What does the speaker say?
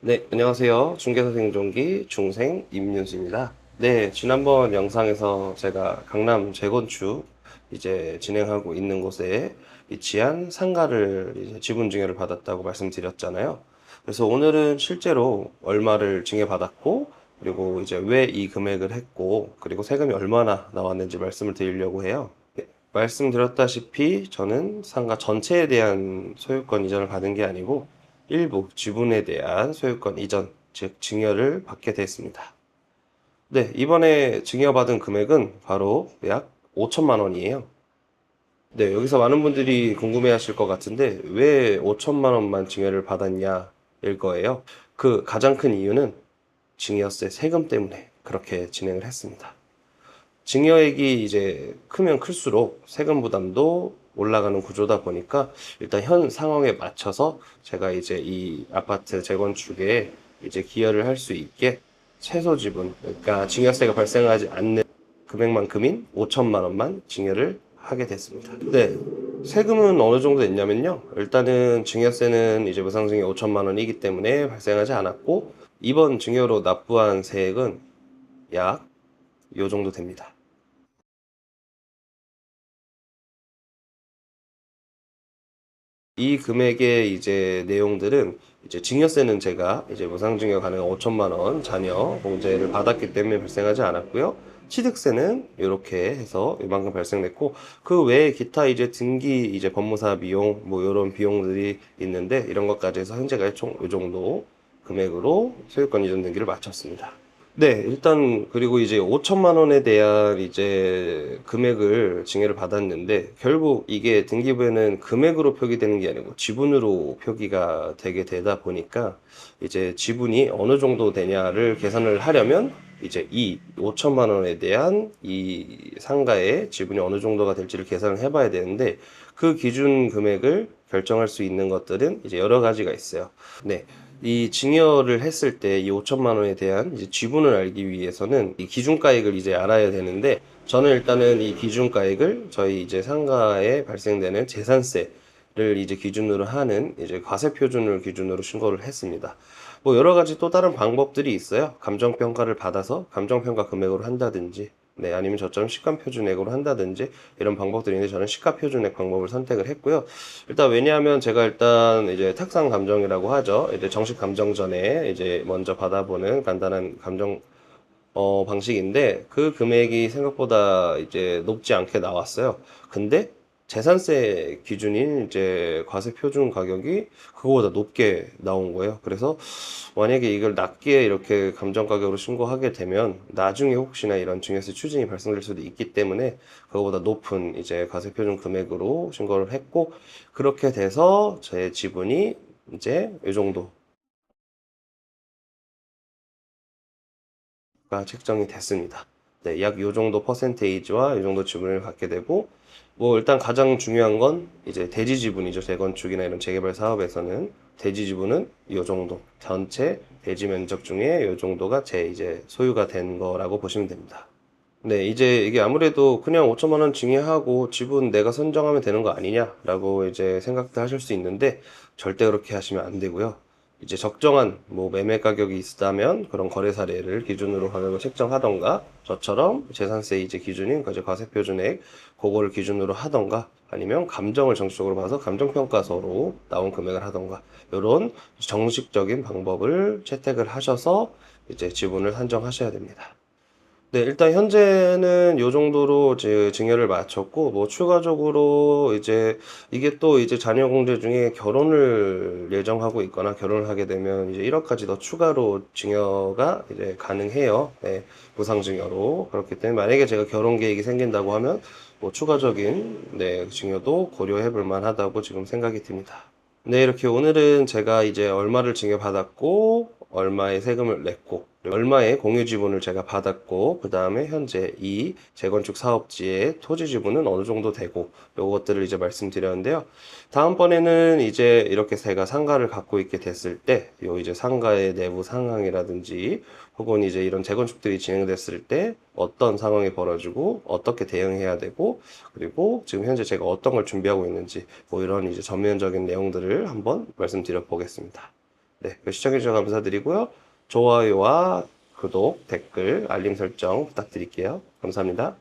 네, 안녕하세요. 중개사생존기 중생 임윤수입니다. 네, 지난번 영상에서 제가 강남 재건축 이제 진행하고 있는 곳에 위치한 상가를 이제 지분 증여를 받았다고 말씀드렸잖아요. 그래서 오늘은 실제로 얼마를 증여받았고, 그리고 이제 왜 이 금액을 했고, 그리고 세금이 얼마나 나왔는지 말씀을 드리려고 해요. 네, 말씀드렸다시피 저는 상가 전체에 대한 소유권 이전을 받은 게 아니고 일부 지분에 대한 소유권 이전, 즉 증여를 받게 됐습니다. 네, 이번에 증여받은 금액은 바로 약 5천만 원이에요. 네, 여기서 많은 분들이 궁금해 하실 것 같은데 왜 5천만 원만 증여를 받았냐일 거예요. 그 가장 큰 이유는 증여세 세금 때문에 그렇게 진행을 했습니다. 증여액이 이제 크면 클수록 세금 부담도 올라가는 구조다 보니까 일단 현 상황에 맞춰서 제가 이제 이 아파트 재건축에 이제 기여를 할 수 있게 최소 지분, 그러니까 증여세가 발생하지 않는 금액만큼인 5천만 원만 증여를 하게 됐습니다. 네. 세금은 어느 정도 냈냐면요. 일단은 증여세는 이제 무상증여 5천만 원이기 때문에 발생하지 않았고, 이번 증여로 납부한 세액은 약 요 정도 됩니다. 이 금액의 이제 내용들은 이제 증여세는 제가 이제 무상증여 가능한 5천만 원 자녀 공제를 받았기 때문에 발생하지 않았고요. 취득세는 이렇게 해서 이만큼 발생됐고, 그 외에 기타 이제 등기 이제 법무사 비용 뭐 이런 비용들이 있는데 이런 것까지 해서 현재가 총 이 정도 금액으로 소유권 이전 등기를 마쳤습니다. 네, 일단 그리고 이제 5천만 원에 대한 이제 금액을 증여를 받았는데 결국 이게 등기부에는 금액으로 표기되는 게 아니고 지분으로 표기가 되게 되다 보니까 이제 지분이 어느 정도 되냐를 계산을 하려면 이제 이 5천만 원에 대한 이 상가의 지분이 어느 정도가 될지를 계산을 해봐야 되는데 그 기준 금액을 결정할 수 있는 것들은 이제 여러 가지가 있어요. 네. 이 증여를 했을 때 이 5천만 원에 대한 이제 지분을 알기 위해서는 이 기준가액을 이제 알아야 되는데 저는 일단은 이 기준가액을 저희 이제 상가에 발생되는 재산세를 이제 기준으로 하는 이제 과세표준을 기준으로 신고를 했습니다. 뭐 여러 가지 또 다른 방법들이 있어요. 감정평가를 받아서 감정평가 금액으로 한다든지 네, 아니면 저처럼 시가표준액으로 한다든지 이런 방법들이 있는데 저는 시가표준액 방법을 선택을 했고요. 일단 왜냐하면 제가 일단 이제 탁상 감정이라고 하죠. 이제 정식 감정 전에 이제 먼저 받아보는 간단한 감정 방식인데 그 금액이 생각보다 이제 높지 않게 나왔어요. 근데 재산세 기준인 이제 과세 표준 가격이 그거보다 높게 나온 거예요. 그래서 만약에 이걸 낮게 이렇게 감정 가격으로 신고하게 되면 나중에 혹시나 이런 증여세 추징이 발생될 수도 있기 때문에 그거보다 높은 이제 과세 표준 금액으로 신고를 했고 그렇게 돼서 제 지분이 이제 이 정도 가 책정이 됐습니다. 네, 약 요 정도 퍼센테이지와 요 정도 지분을 갖게 되고, 뭐 일단 가장 중요한 건 이제 대지 지분이죠. 재건축이나 이런 재개발 사업에서는 대지 지분은 요 정도, 전체 대지 면적 중에 요 정도가 제 이제 소유가 된 거라고 보시면 됩니다. 네, 이제 이게 아무래도 그냥 5천만 원 증여하고 지분 내가 선정하면 되는 거 아니냐라고 이제 생각도 하실 수 있는데 절대 그렇게 하시면 안 되고요. 이제 적정한 뭐 매매 가격이 있다면 그런 거래 사례를 기준으로 가격을 책정하던가 저처럼 재산세 이제 기준인 그제 과세표준액 그거를 기준으로 하던가 아니면 감정을 정식적으로 봐서 감정평가서로 나온 금액을 하던가 이런 정식적인 방법을 채택을 하셔서 이제 지분을 산정하셔야 됩니다. 네, 일단 현재는 요 정도로 이제 증여를 마쳤고, 뭐 추가적으로 이제 이게 또 이제 자녀 공제 중에 결혼을 예정하고 있거나 결혼을 하게 되면 이제 1억까지 더 추가로 증여가 이제 가능해요. 네, 무상증여로. 그렇기 때문에 만약에 제가 결혼 계획이 생긴다고 하면 뭐 추가적인 네, 증여도 고려해 볼 만하다고 지금 생각이 듭니다. 네, 이렇게 오늘은 제가 이제 얼마를 증여받았고, 얼마의 세금을 냈고, 그리고 얼마의 공유 지분을 제가 받았고, 그 다음에 현재 이 재건축 사업지의 토지 지분은 어느 정도 되고, 요것들을 이제 말씀드렸는데요. 다음번에는 이제 이렇게 제가 상가를 갖고 있게 됐을 때, 요 이제 상가의 내부 상황이라든지, 혹은 이제 이런 재건축들이 진행됐을 때 어떤 상황이 벌어지고, 어떻게 대응해야 되고, 그리고 지금 현재 제가 어떤 걸 준비하고 있는지, 뭐 이런 이제 전면적인 내용들을 한번 말씀드려 보겠습니다. 네, 시청해주셔서 감사드리고요. 좋아요와 구독, 댓글, 알림 설정 부탁드릴게요. 감사합니다.